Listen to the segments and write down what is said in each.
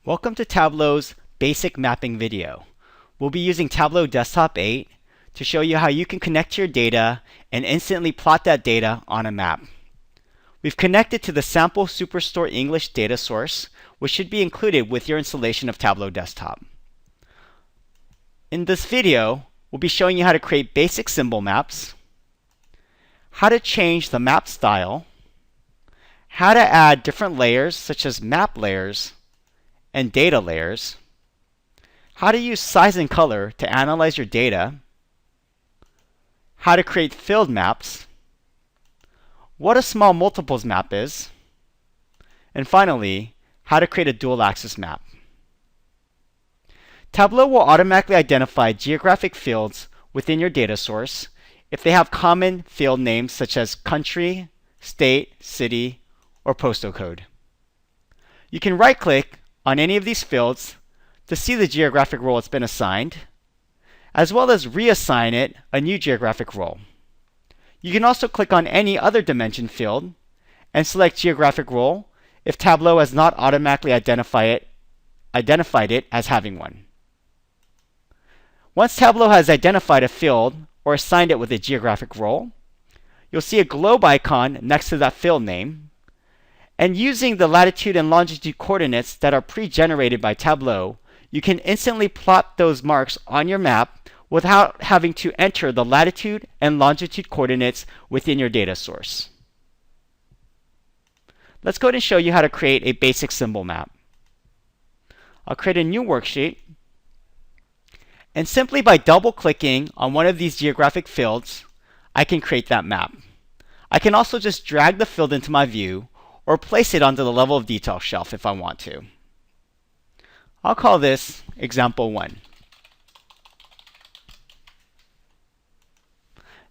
Welcome to Tableau's basic mapping video. We'll be using Tableau Desktop 8 to show you how you can connect to your data and instantly plot that data on a map. We've connected to the sample Superstore English data source, which should be included with your installation of Tableau Desktop. In this video, we'll be showing you how to create basic symbol maps, how to change the map style, how to add different layers such as map layers and data layers, how to use size and color to analyze your data, how to create filled maps, what a small multiples map is, and finally, how to create a dual axis map. Tableau will automatically identify geographic fields within your data source if they have common field names such as country, state, city, or postal code. You can right-click on any of these fields to see the geographic role it's been assigned, as well as reassign it a new geographic role. You can also click on any other dimension field and select geographic role if Tableau has not automatically identified it as having one. Once Tableau has identified a field or assigned it with a geographic role, you'll see a globe icon next to that field name. And using the latitude and longitude coordinates that are pre-generated by Tableau, you can instantly plot those marks on your map without having to enter the latitude and longitude coordinates within your data source. Let's go ahead and show you how to create a basic symbol map. I'll create a new worksheet, and simply by double-clicking on one of these geographic fields, I can create that map. I can also just drag the field into my view or place it onto the level of detail shelf if I want to. I'll call this example 1.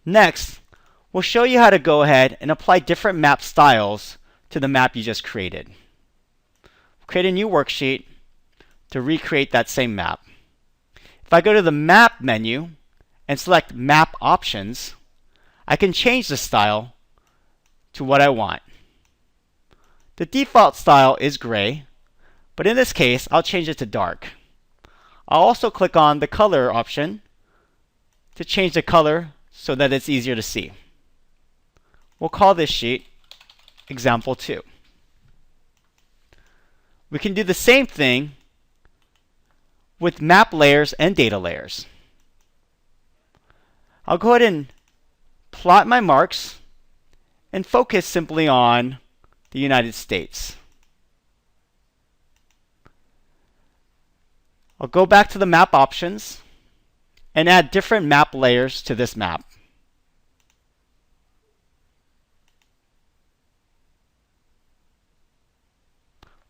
Next, we'll show you how to go ahead and apply different map styles to the map you just created. Create a new worksheet to recreate that same map. If I go to the Map menu and select Map Options, I can change the style to what I want. The default style is gray, but in this case, I'll change it to dark. I'll also click on the color option to change the color so that it's easier to see. We'll call this sheet example 2. We can do the same thing with map layers and data layers. I'll go ahead and plot my marks and focus simply on the United States. I'll go back to the map options and add different map layers to this map.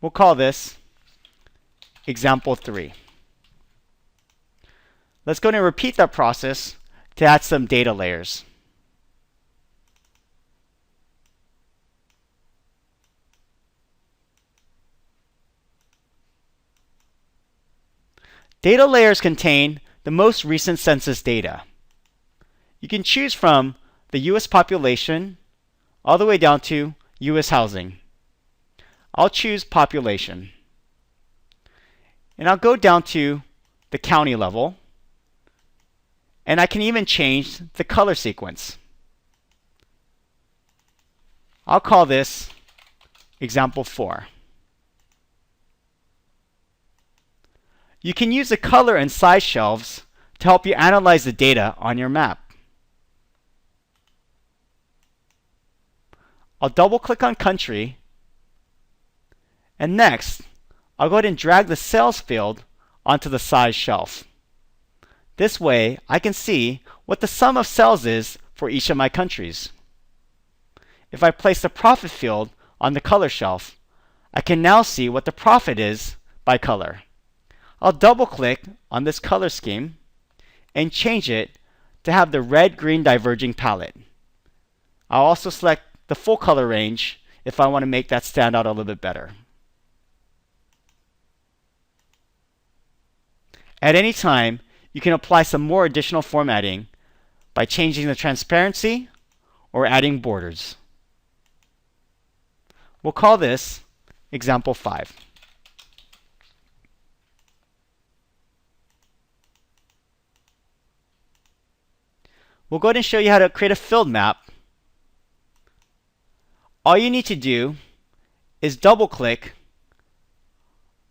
We'll call this example 3. Let's go ahead and repeat that process to add some data layers. Data layers contain the most recent census data. You can choose from the US population all the way down to US housing. I'll choose population. And I'll go down to the county level. And I can even change the color sequence. I'll call this example 4. You can use the color and size shelves to help you analyze the data on your map. I'll double-click on country, and next, I'll go ahead and drag the sales field onto the size shelf. This way, I can see what the sum of sales is for each of my countries. If I place the profit field on the color shelf, I can now see what the profit is by color. I'll double-click on this color scheme and change it to have the red-green diverging palette. I'll also select the full color range if I want to make that stand out a little bit better. At any time, you can apply some more additional formatting by changing the transparency or adding borders. We'll call this example 5. we'll go ahead and show you how to create a filled map. All you need to do is double click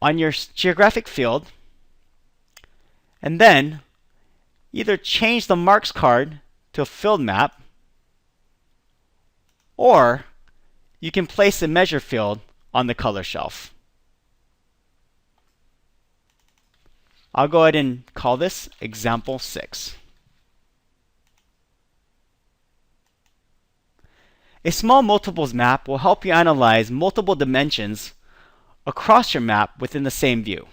on your geographic field and then either change the marks card to a filled map, or you can place a measure field on the color shelf. I'll go ahead and call this example 6. A small multiples map will help you analyze multiple dimensions across your map within the same view.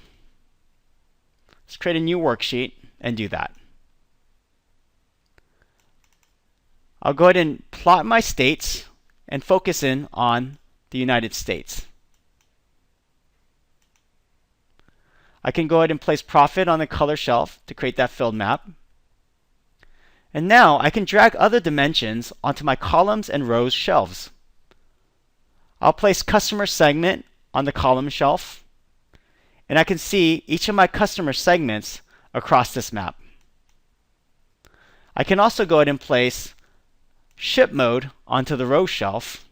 Let's create a new worksheet and do that. I'll go ahead and plot my states and focus in on the United States. I can go ahead and place profit on the color shelf to create that filled map. And now I can drag other dimensions onto my columns and rows shelves. I'll place customer segment on the column shelf, and I can see each of my customer segments across this map. I can also go ahead and place ship mode onto the row shelf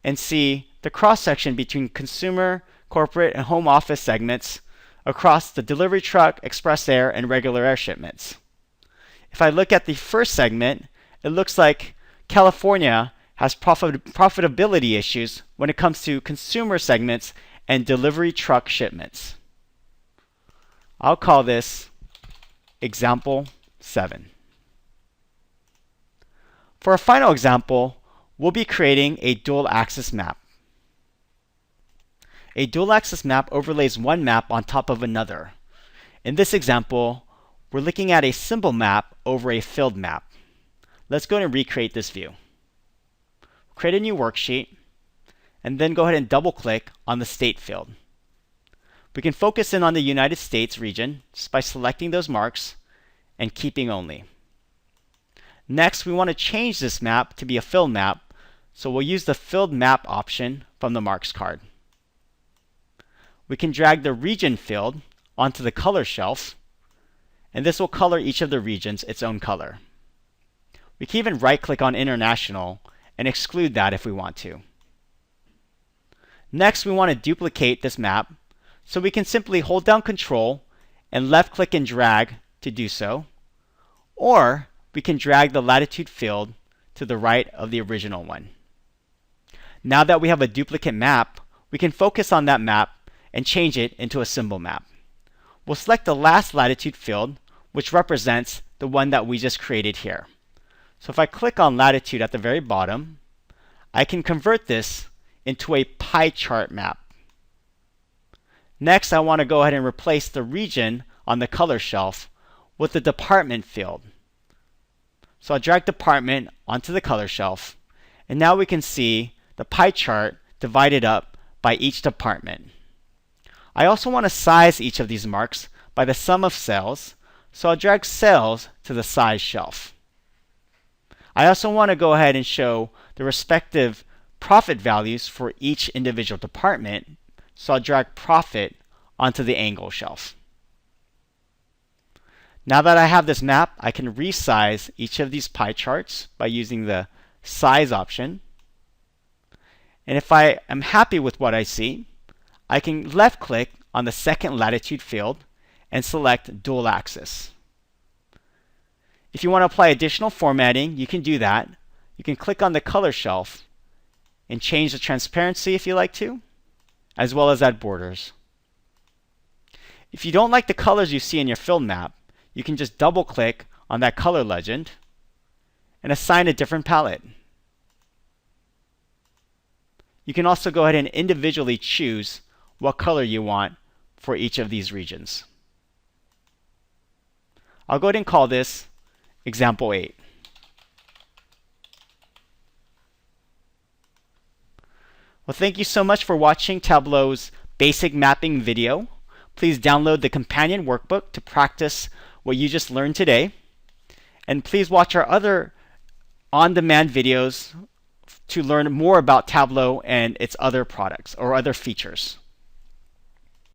and see the cross-section between consumer, corporate, and home office segments across the delivery truck, express air, and regular air shipments. If I look at the first segment, it looks like California has profitability issues when it comes to consumer segments and delivery truck shipments. I'll call this example 7. For our final example, we'll be creating a dual axis map. A dual axis map overlays one map on top of another. In this example, we're looking at a symbol map over a filled map. Let's go ahead and recreate this view. Create a new worksheet, and then go ahead and double click on the state field. We can focus in on the United States region just by selecting those marks and keeping only. Next, we want to change this map to be a filled map, so we'll use the filled map option from the marks card. We can drag the region field onto the color shelf, and this will color each of the regions its own color. We can even right-click on International and exclude that if we want to. Next, we want to duplicate this map, so we can simply hold down Control and left-click and drag to do so, or we can drag the latitude field to the right of the original one. Now that we have a duplicate map, we can focus on that map and change it into a symbol map. We'll select the last latitude field, which represents the one that we just created here. So if I click on latitude at the very bottom, I can convert this into a pie chart map. Next, I want to go ahead and replace the region on the color shelf with the department field. So I'll drag department onto the color shelf, and now we can see the pie chart divided up by each department. I also want to size each of these marks by the sum of cells, so I'll drag cells to the size shelf. I also want to go ahead and show the respective profit values for each individual department, so I'll drag profit onto the angle shelf. Now that I have this map, I can resize each of these pie charts by using the size option. And if I am happy with what I see, I can left click on the second latitude field and select dual axis. If you want to apply additional formatting, you can do that. You can click on the color shelf and change the transparency if you like to, as well as add borders. If you don't like the colors you see in your filled map, you can just double click on that color legend and assign a different palette. You can also go ahead and individually choose what color you want for each of these regions. I'll go ahead and call this example 8. Well, thank you so much for watching Tableau's basic mapping video. Please download the companion workbook to practice what you just learned today. And please watch our other on-demand videos to learn more about Tableau and its other products or other features.